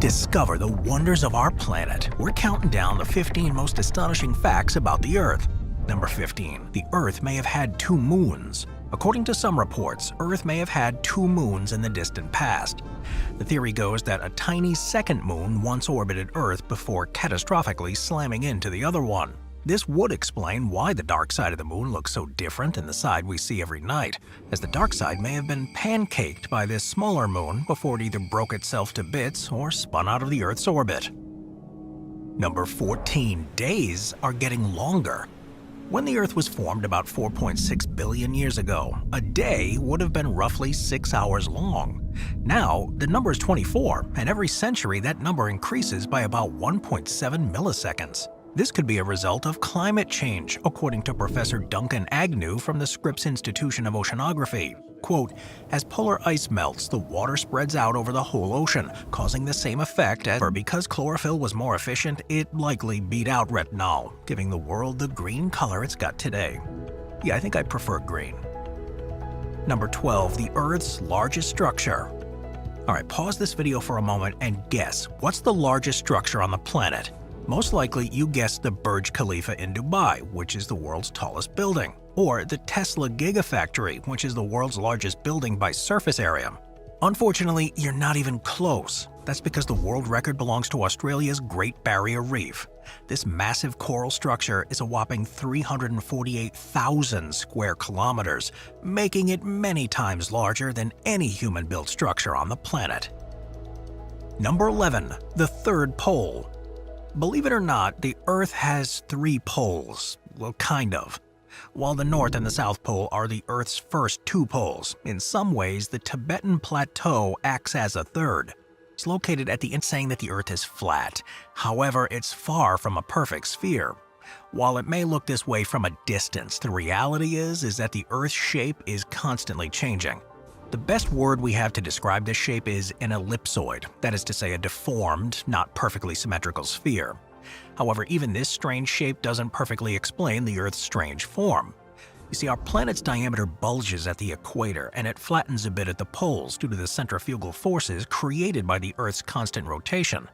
Discover the wonders of our planet. We're counting down the 15 most astonishing facts about the Earth. Number 15. The Earth may have had 2 moons. According to some reports, Earth may have had 2 moons in the distant past. The theory goes that a tiny second moon once orbited Earth before catastrophically slamming into the other one. This would explain why the dark side of the moon looks so different than the side we see every night, as the dark side may have been pancaked by this smaller moon before it either broke itself to bits or spun out of the Earth's orbit. Number 14. Days are getting longer. When the Earth was formed about 4.6 billion years ago, a day would have been roughly 6 hours long. Now, the number is 24, and every century that number increases by about 1.7 milliseconds. This could be a result of climate change, according to Professor Duncan Agnew from the Scripps Institution of Oceanography. Quote, as polar ice melts, the water spreads out over the whole ocean, causing the same effect as because chlorophyll was more efficient, it likely beat out retinol, giving the world the green color it's got today. Yeah, I think I prefer green. Number 12. The Earth's largest structure. Alright, pause this video for a moment and guess, what's the largest structure on the planet? Most likely, you guessed the Burj Khalifa in Dubai, which is the world's tallest building, or the Tesla Gigafactory, which is the world's largest building by surface area. Unfortunately, you're not even close. That's because the world record belongs to Australia's Great Barrier Reef. This massive coral structure is a whopping 348,000 square kilometers, making it many times larger than any human-built structure on the planet. Number 11. The third pole. Believe it or not, the Earth has 3 poles. Well, kind of. While the North and the South Pole are the Earth's first 2 poles, in some ways the Tibetan Plateau acts as a third. It's located at the end, saying that the Earth is flat. However, it's far from a perfect sphere. While it may look this way from a distance, the reality is that the Earth's shape is constantly changing. The best word we have to describe this shape is an ellipsoid, that is to say a deformed, not perfectly symmetrical sphere. However, even this strange shape doesn't perfectly explain the Earth's strange form. You see, our planet's diameter bulges at the equator, and it flattens a bit at the poles due to the centrifugal forces created by the Earth's constant rotation.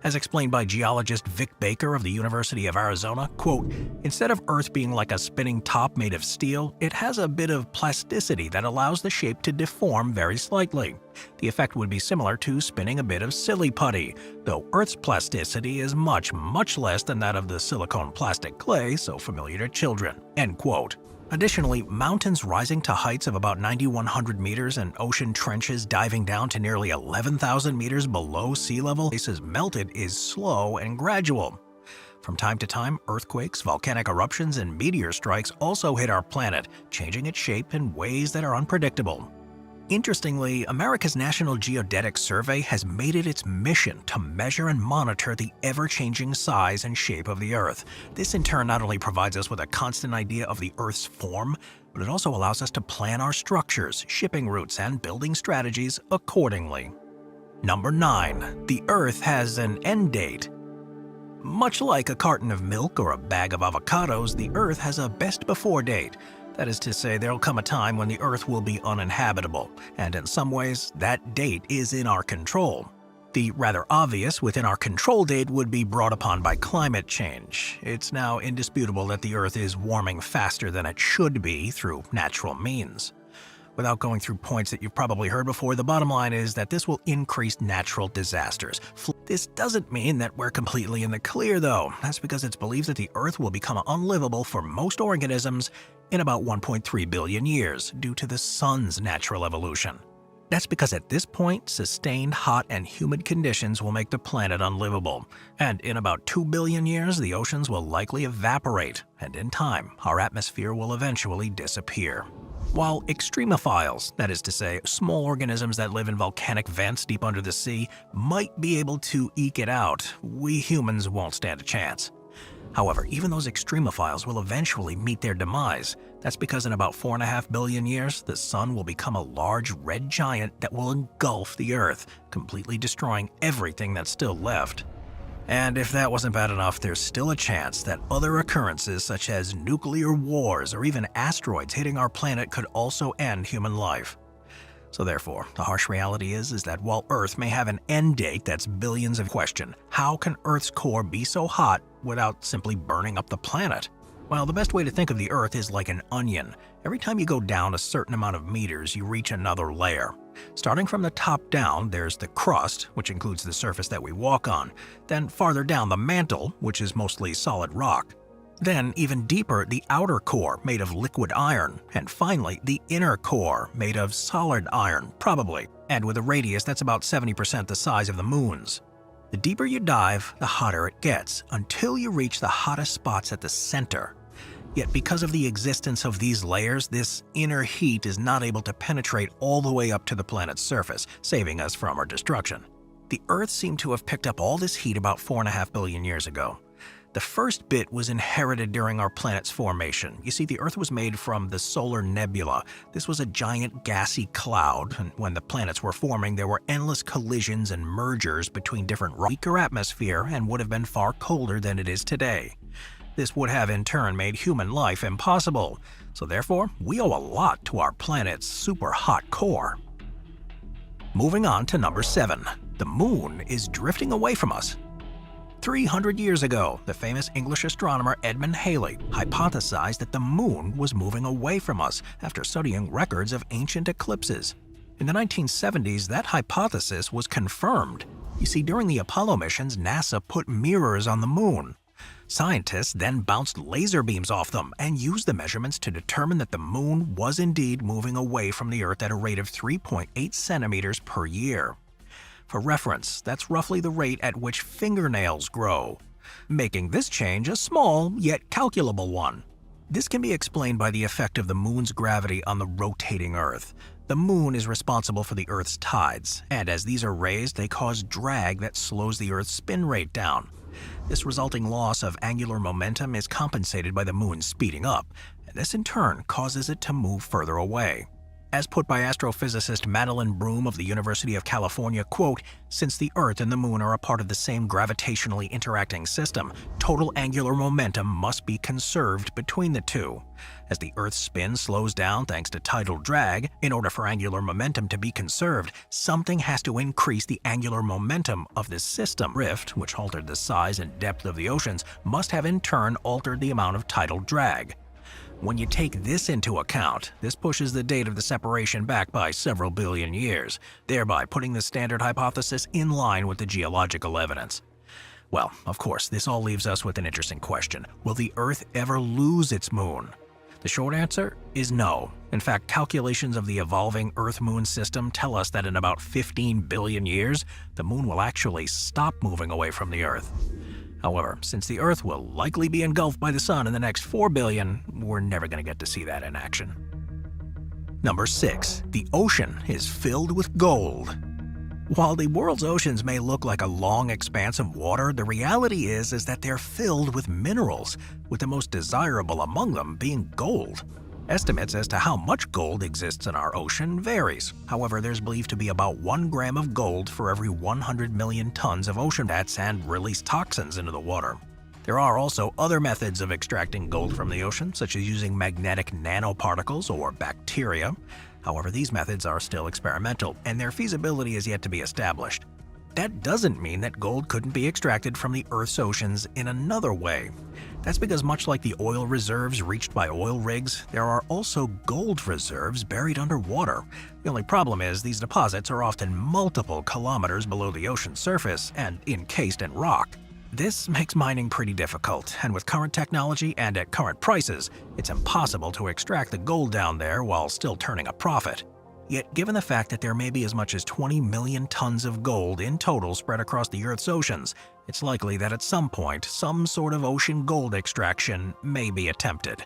As explained by geologist Vic Baker of the University of Arizona, quote, instead of Earth being like a spinning top made of steel, it has a bit of plasticity that allows the shape to deform very slightly. The effect would be similar to spinning a bit of silly putty, though Earth's plasticity is much, much less than that of the silicone plastic clay so familiar to children, end quote. Additionally, mountains rising to heights of about 9,100 meters and ocean trenches diving down to nearly 11,000 meters below sea level places melted is slow and gradual. From time to time, earthquakes, volcanic eruptions, and meteor strikes also hit our planet, changing its shape in ways that are unpredictable. Interestingly, America's National Geodetic Survey has made it its mission to measure and monitor the ever-changing size and shape of the Earth. This in turn not only provides us with a constant idea of the Earth's form, but it also allows us to plan our structures, shipping routes, and building strategies accordingly. Number 9. The Earth has an end date. Much like a carton of milk or a bag of avocados, the Earth has a best before date. That is to say, there'll come a time when the Earth will be uninhabitable, and in some ways, that date is in our control. The rather obvious within our control date would be brought upon by climate change. It's now indisputable that the Earth is warming faster than it should be through natural means. Without going through points that you've probably heard before, the bottom line is that this will increase natural disasters. This doesn't mean that we're completely in the clear, though. That's because it's believed that the Earth will become unlivable for most organisms in about 1.3 billion years due to the Sun's natural evolution. That's because at this point, sustained hot and humid conditions will make the planet unlivable, and in about 2 billion years, the oceans will likely evaporate, and in time, our atmosphere will eventually disappear. While extremophiles, that is to say, small organisms that live in volcanic vents deep under the sea, might be able to eke it out, we humans won't stand a chance. However, even those extremophiles will eventually meet their demise. That's because in about 4.5 billion years, the Sun will become a large red giant that will engulf the Earth, completely destroying everything that's still left. And if that wasn't bad enough, there's still a chance that other occurrences such as nuclear wars or even asteroids hitting our planet could also end human life. So therefore, the harsh reality is that while Earth may have an end date that's billions of question, how can Earth's core be so hot without simply burning up the planet? Well, the best way to think of the Earth is like an onion. Every time you go down a certain amount of meters, you reach another layer. Starting from the top down, there's the crust, which includes the surface that we walk on. Then farther down, the mantle, which is mostly solid rock. Then, even deeper, the outer core, made of liquid iron. And finally, the inner core, made of solid iron, probably, and with a radius that's about 70% the size of the Moon's. The deeper you dive, the hotter it gets, until you reach the hottest spots at the center. Yet because of the existence of these layers, this inner heat is not able to penetrate all the way up to the planet's surface, saving us from our destruction. The Earth seemed to have picked up all this heat about 4.5 billion years ago. The first bit was inherited during our planet's formation. You see, the Earth was made from the solar nebula. This was a giant gassy cloud, and when the planets were forming, there were endless collisions and mergers between different weaker atmosphere and would have been far colder than it is today. This would have in turn made human life impossible. So therefore, we owe a lot to our planet's super hot core. Moving on to number 7. The Moon is drifting away from us. 300 years ago, the famous English astronomer Edmund Halley hypothesized that the Moon was moving away from us after studying records of ancient eclipses. In the 1970s, that hypothesis was confirmed. You see, during the Apollo missions, NASA put mirrors on the Moon. Scientists then bounced laser beams off them and used the measurements to determine that the Moon was indeed moving away from the Earth at a rate of 3.8 centimeters per year. For reference, that's roughly the rate at which fingernails grow, making this change a small yet calculable one. This can be explained by the effect of the Moon's gravity on the rotating Earth. The Moon is responsible for the Earth's tides, and as these are raised, they cause drag that slows the Earth's spin rate down. This resulting loss of angular momentum is compensated by the Moon speeding up, and this in turn causes it to move further away. As put by astrophysicist Madeline Broom of the University of California, quote, "Since the Earth and the Moon are a part of the same gravitationally interacting system, total angular momentum must be conserved between the two. As the Earth's spin slows down thanks to tidal drag, in order for angular momentum to be conserved, something has to increase the angular momentum of this system. Rift, which altered the size and depth of the oceans, must have in turn altered the amount of tidal drag. When you take this into account, this pushes the date of the separation back by several billion years, thereby putting the standard hypothesis in line with the geological evidence." Well, of course, this all leaves us with an interesting question. Will the Earth ever lose its Moon? The short answer is no. In fact, calculations of the evolving Earth-Moon system tell us that in about 15 billion years, the Moon will actually stop moving away from the Earth. However, since the Earth will likely be engulfed by the Sun in the next 4 billion, we're never going to get to see that in action. Number 6. The ocean is filled with gold. While the world's oceans may look like a long expanse of water, the reality is that they're filled with minerals, with the most desirable among them being gold. Estimates as to how much gold exists in our ocean varies. However, there's believed to be about 1 gram of gold for every 100 million tons of ocean nets and release toxins into the water. There are also other methods of extracting gold from the ocean, such as using magnetic nanoparticles or bacteria. However, these methods are still experimental, and their feasibility is yet to be established. That doesn't mean that gold couldn't be extracted from the Earth's oceans in another way. That's because much like the oil reserves reached by oil rigs, there are also gold reserves buried underwater. The only problem is these deposits are often multiple kilometers below the ocean surface and encased in rock. This makes mining pretty difficult, and with current technology and at current prices, it's impossible to extract the gold down there while still turning a profit. Yet, given the fact that there may be as much as 20 million tons of gold in total spread across the Earth's oceans, it's likely that at some point, some sort of ocean gold extraction may be attempted.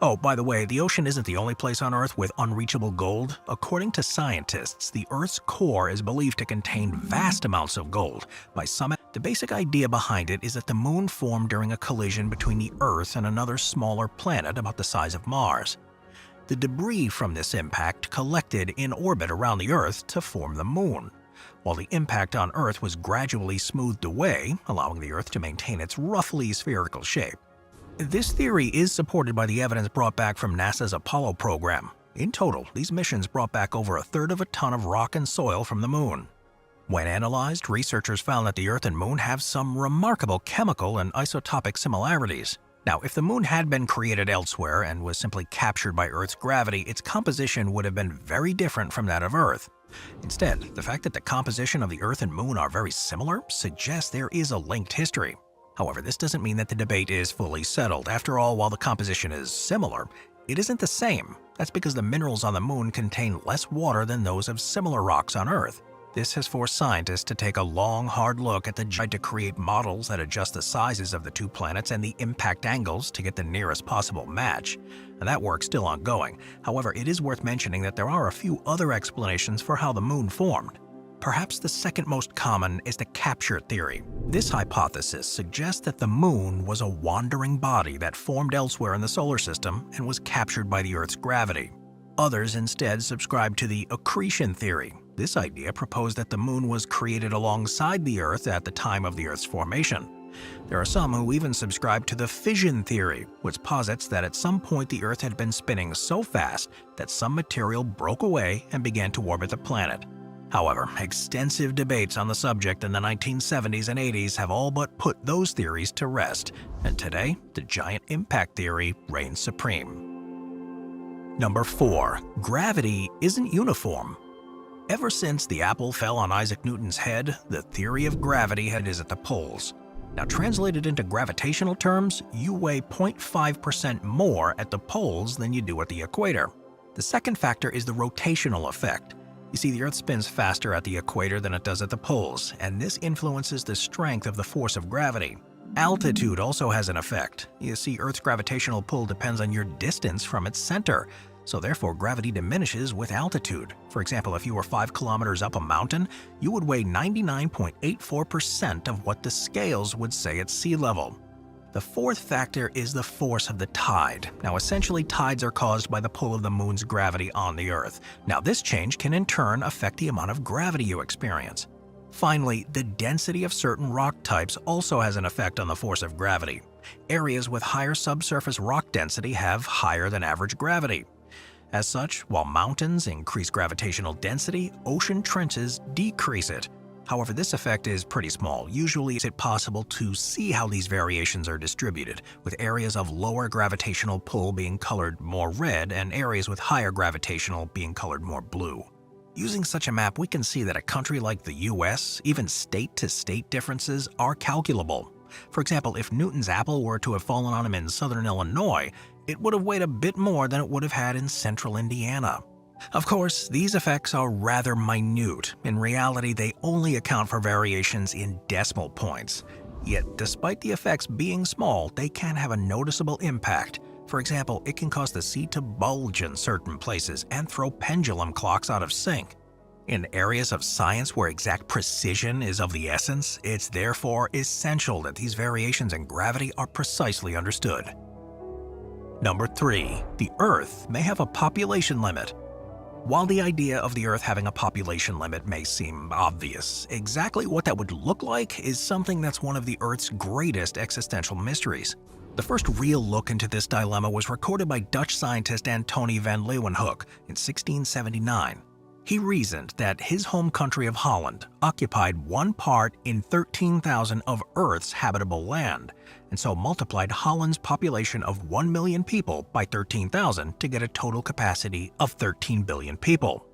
Oh, by the way, the ocean isn't the only place on Earth with unreachable gold. According to scientists, the Earth's core is believed to contain vast amounts of gold. By some, the basic idea behind it is that the Moon formed during a collision between the Earth and another smaller planet about the size of Mars. The debris from this impact collected in orbit around the Earth to form the Moon, while the impact on Earth was gradually smoothed away, allowing the Earth to maintain its roughly spherical shape. This theory is supported by the evidence brought back from NASA's Apollo program. In total, these missions brought back over a third of a ton of rock and soil from the moon. When analyzed, researchers found that the Earth and Moon have some remarkable chemical and isotopic similarities. Now, if the Moon had been created elsewhere and was simply captured by Earth's gravity, its composition would have been very different from that of Earth. Instead, the fact that the composition of the Earth and Moon are very similar suggests there is a linked history. However, this doesn't mean that the debate is fully settled. After all, while the composition is similar, it isn't the same. That's because the minerals on the Moon contain less water than those of similar rocks on Earth. This has forced scientists to take a long, hard look at to create models that adjust the sizes of the two planets and the impact angles to get the nearest possible match. And that work's still ongoing. However, it is worth mentioning that there are a few other explanations for how the Moon formed. Perhaps the second most common is the capture theory. This hypothesis suggests that the Moon was a wandering body that formed elsewhere in the solar system and was captured by the Earth's gravity. Others instead subscribe to the accretion theory. This idea proposed that the Moon was created alongside the Earth at the time of the Earth's formation. There are some who even subscribe to the fission theory, which posits that at some point the Earth had been spinning so fast that some material broke away and began to orbit the planet. However, extensive debates on the subject in the 1970s and 80s have all but put those theories to rest, and today, the giant impact theory reigns supreme. Number 4. Gravity isn't uniform. Ever since the apple fell on Isaac Newton's head, the theory of gravity is at the poles. Now, translated into gravitational terms, you weigh 0.5% more at the poles than you do at the equator. The second factor is the rotational effect. You see, the Earth spins faster at the equator than it does at the poles, and this influences the strength of the force of gravity. Altitude also has an effect. You see, Earth's gravitational pull depends on your distance from its center, so therefore gravity diminishes with altitude. For example, if you were 5 kilometers up a mountain, you would weigh 99.84% of what the scales would say at sea level. The fourth factor is the force of the tide. Now, essentially, tides are caused by the pull of the Moon's gravity on the Earth. Now, this change can in turn affect the amount of gravity you experience. Finally, the density of certain rock types also has an effect on the force of gravity. Areas with higher subsurface rock density have higher than average gravity. As such, while mountains increase gravitational density, ocean trenches decrease it. However, this effect is pretty small. Usually, it's possible to see how these variations are distributed, with areas of lower gravitational pull being colored more red and areas with higher gravitational being colored more blue. Using such a map, we can see that a country like the US, even state-to-state differences are calculable. For example, if Newton's apple were to have fallen on him in southern Illinois, it would have weighed a bit more than it would have had in central Indiana. Of course, these effects are rather minute. In reality, they only account for variations in decimal points. Yet, despite the effects being small, they can have a noticeable impact. For example, it can cause the sea to bulge in certain places and throw pendulum clocks out of sync. In areas of science where exact precision is of the essence, it's therefore essential that these variations in gravity are precisely understood. Number 3. The Earth may have a population limit. While the idea of the Earth having a population limit may seem obvious, exactly what that would look like is something that's one of the Earth's greatest existential mysteries. The first real look into this dilemma was recorded by Dutch scientist Antony van Leeuwenhoek in 1679. He reasoned that his home country of Holland occupied 1 part in 13,000 of Earth's habitable land, and so multiplied Holland's population of 1 million people by 13,000 to get a total capacity of 13 billion people.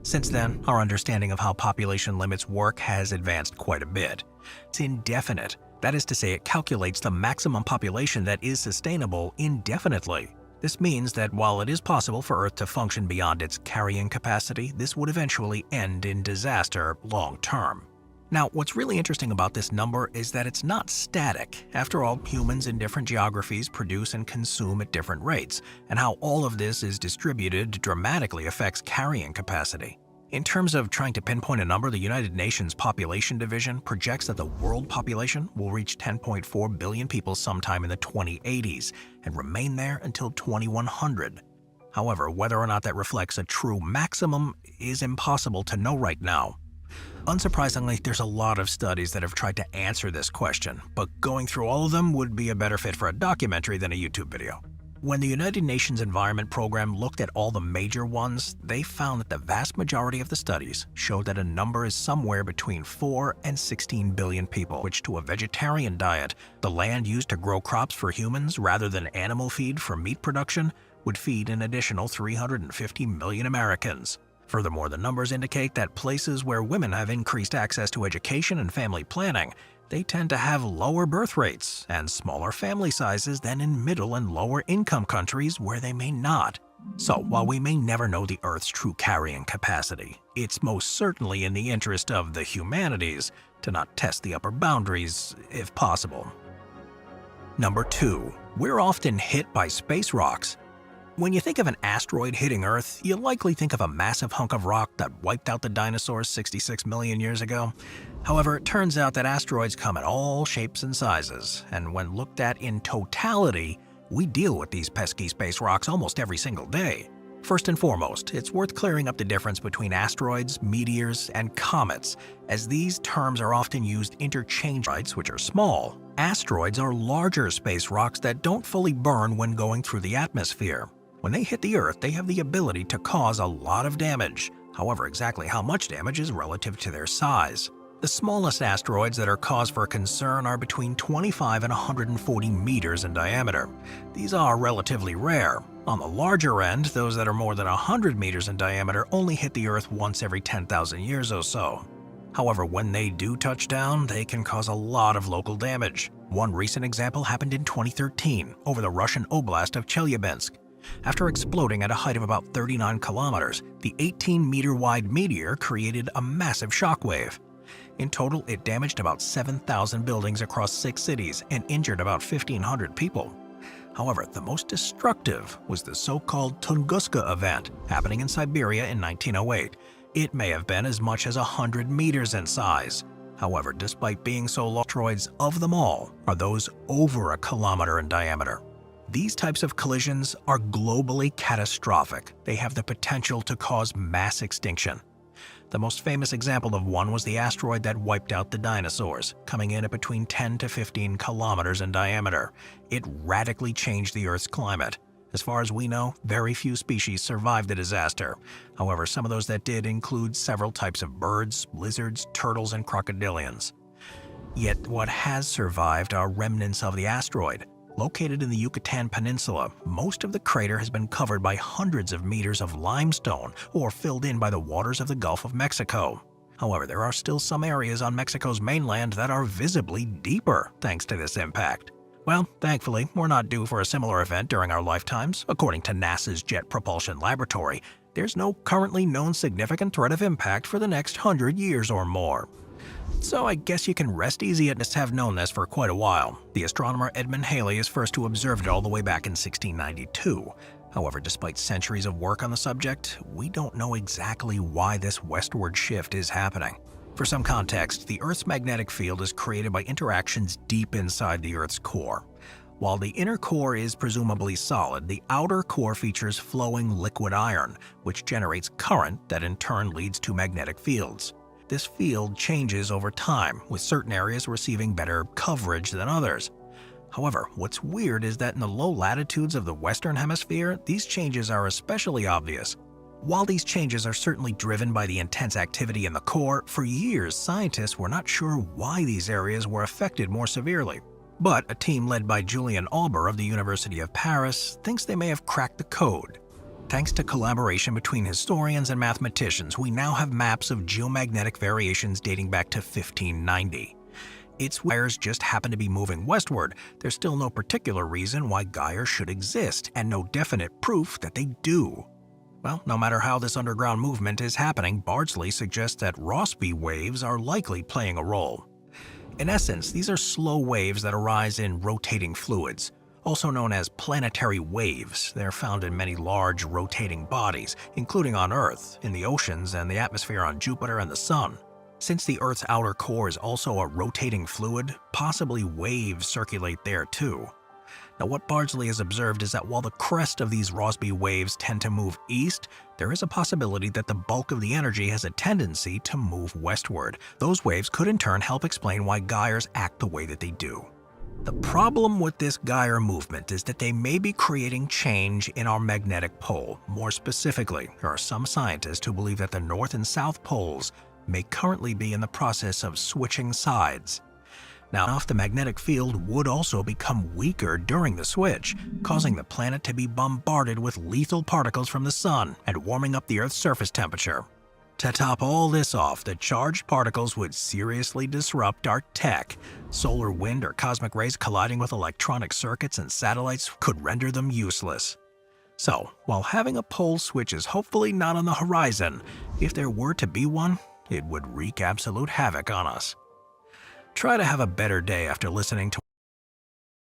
Since then, our understanding of how population limits work has advanced quite a bit. It's indefinite. That is to say, it calculates the maximum population that is sustainable indefinitely. This means that while it is possible for Earth to function beyond its carrying capacity, this would eventually end in disaster long term. Now, what's really interesting about this number is that it's not static. After all, humans in different geographies produce and consume at different rates, and how all of this is distributed dramatically affects carrying capacity. In terms of trying to pinpoint a number, the United Nations Population Division projects that the world population will reach 10.4 billion people sometime in the 2080s and remain there until 2100. However, whether or not that reflects a true maximum is impossible to know right now. Unsurprisingly, there's a lot of studies that have tried to answer this question, but going through all of them would be a better fit for a documentary than a YouTube video. When the United Nations Environment Program looked at all the major ones, they found that the vast majority of the studies showed that a number is somewhere between 4 and 16 billion people, which to a vegetarian diet, the land used to grow crops for humans rather than animal feed for meat production, would feed an additional 350 million Americans. Furthermore, the numbers indicate that places where women have increased access to education and family planning, they tend to have lower birth rates and smaller family sizes than in middle and lower income countries where they may not. So, while we may never know the Earth's true carrying capacity, it's most certainly in the interest of the humanities to not test the upper boundaries if possible. Number 2. We're often hit by space rocks. When you think of an asteroid hitting Earth, you likely think of a massive hunk of rock that wiped out the dinosaurs 66 million years ago. However, it turns out that asteroids come in all shapes and sizes, and when looked at in totality, we deal with these pesky space rocks almost every single day. First and foremost, it's worth clearing up the difference between asteroids, meteors, and comets, as these terms are often used interchangeably, which are small. Asteroids are larger space rocks that don't fully burn when going through the atmosphere. When they hit the Earth, they have the ability to cause a lot of damage. However, exactly how much damage is relative to their size. The smallest asteroids that are cause for concern are between 25 and 140 meters in diameter. These are relatively rare. On the larger end, those that are more than 100 meters in diameter only hit the Earth once every 10,000 years or so. However, when they do touch down, they can cause a lot of local damage. One recent example happened in 2013 over the Russian oblast of Chelyabinsk. After exploding at a height of about 39 kilometers, the 18-meter-wide meteor created a massive shockwave. In total, it damaged about 7,000 buildings across 6 cities and injured about 1,500 people. However, the most destructive was the so-called Tunguska event, happening in Siberia in 1908. It may have been as much as 100 meters in size. However, despite being so large, asteroids of them all are those over a kilometer in diameter. These types of collisions are globally catastrophic. They have the potential to cause mass extinction. The most famous example of one was the asteroid that wiped out the dinosaurs, coming in at between 10 to 15 kilometers in diameter. It radically changed the Earth's climate. As far as we know, very few species survived the disaster. However, some of those that did include several types of birds, lizards, turtles, and crocodilians. Yet what has survived are remnants of the asteroid. Located in the Yucatan Peninsula, most of the crater has been covered by hundreds of meters of limestone or filled in by the waters of the Gulf of Mexico. However, there are still some areas on Mexico's mainland that are visibly deeper thanks to this impact. Well, thankfully, we're not due for a similar event during our lifetimes. According to NASA's Jet Propulsion Laboratory, there's no currently known significant threat of impact for the next 100 years or more. So I guess you can rest easy at have known this for quite a while. The astronomer Edmund Halley is first to observe it all the way back in 1692. However, despite centuries of work on the subject, we don't know exactly why this westward shift is happening. For some context, the Earth's magnetic field is created by interactions deep inside the Earth's core. While the inner core is presumably solid, the outer core features flowing liquid iron, which generates current that in turn leads to magnetic fields. This field changes over time, with certain areas receiving better coverage than others. However, what's weird is that in the low latitudes of the Western Hemisphere, these changes are especially obvious. While these changes are certainly driven by the intense activity in the core, for years scientists were not sure why these areas were affected more severely. But a team led by Julien Auber of the University of Paris thinks they may have cracked the code. Thanks to collaboration between historians and mathematicians, we now have maps of geomagnetic variations dating back to 1590. Its wires just happen to be moving westward. There's still no particular reason why gyres should exist, and no definite proof that they do. Well, no matter how this underground movement is happening, Bardsley suggests that Rossby waves are likely playing a role. In essence, these are slow waves that arise in rotating fluids. Also known as planetary waves, they're found in many large rotating bodies, including on Earth, in the oceans, and the atmosphere on Jupiter and the Sun. Since the Earth's outer core is also a rotating fluid, possibly waves circulate there too. Now, what Bardsley has observed is that while the crest of these Rossby waves tend to move east, there is a possibility that the bulk of the energy has a tendency to move westward. Those waves could in turn help explain why gyres act the way that they do. The problem with this gyre movement is that they may be creating change in our magnetic pole. More specifically, there are some scientists who believe that the North and South poles may currently be in the process of switching sides. Now, if the magnetic field would also become weaker during the switch, causing the planet to be bombarded with lethal particles from the sun and warming up the Earth's surface temperature. To top all this off, the charged particles would seriously disrupt our tech. Solar wind or cosmic rays colliding with electronic circuits and satellites could render them useless. So, while having a pole switch is hopefully not on the horizon, if there were to be one, it would wreak absolute havoc on us. Try to have a better day after listening to